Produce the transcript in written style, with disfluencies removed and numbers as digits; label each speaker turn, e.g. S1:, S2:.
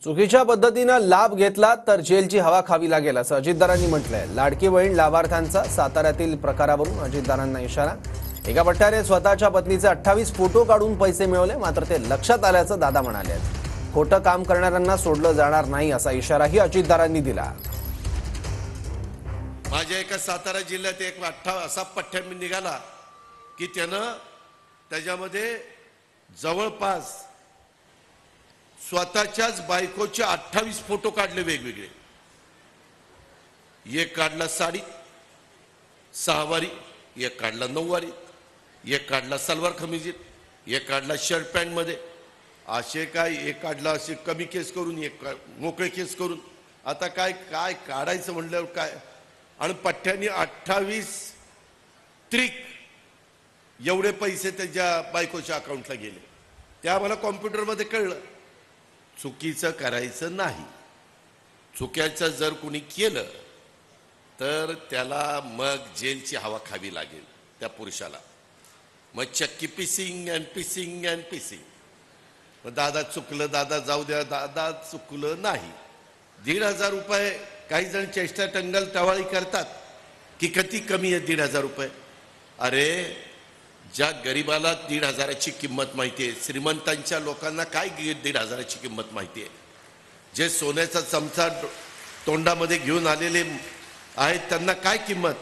S1: चुकीच्या पद्धतीने लाभ घेतला तर जेलची हवा खावी लागेल असं अजितदारांनी म्हटलंय। लाडकी बहीण लाभार्थ्यांचा साताऱ्यातील प्रकारावरून अजितदारांना इशारा। एका पट्ट्याने स्वतःच्या पत्नीचे 28 फोटो काढून पैसे मिळवले, मात्र ते लक्षात आल्याचं दादा म्हणाले। खोटं काम करणाऱ्यांना सोडलं जाणार नाही असा इशाराही अजितदारांनी दिला।
S2: माझ्या एका सातारा जिल्ह्यात एक असा पट्ट्या निघाला की त्यानं त्याच्यामध्ये जवळपास स्वतःच्याच बायकोचे 28 फोटो काढले वेगवेगळे। एक काढला साडी सहावारी, एक काढला नऊवारी, एक काढला सलवार कमीजीत, एक काढला शर्ट पॅन्ट मध्ये, असे काय एक काढला असे कमी केस करून, एक मोकळे केस करून। आता काय काय काढायचं म्हणल्यावर काय, आणि पठ्ठ्याने 28 त्रिक एवढे पैसे त्याच्या बायकोच्या अकाउंटला गेले। ते आम्हाला कॉम्प्युटरमध्ये कळलं। चुकीचं करायचं नाही, चुक्याचं जर कोणी केलं तर त्याला मग जेलची हवा खावी लागेल त्या पुरुषाला। मग चक्की पिसिंग अँड पिसिंग अँड पिसिंग। मग दादा चुकलं, दादा जाऊ द्या, दादा चुकलं नाही। 1,500 रुपये काही जण चेष्टा टंगल टवाळी करतात की किती कमी आहे 1,500 रुपये। अरे ज्या गरीबाला 1,500ची किंमत माहिती आहे, श्रीमंतांच्या लोकांना काय 1,500ची किंमत माहिती आहे। जे सोन्याचा चमचा तोंडामध्ये घेऊन आलेले आहेत त्यांना काय किंमत।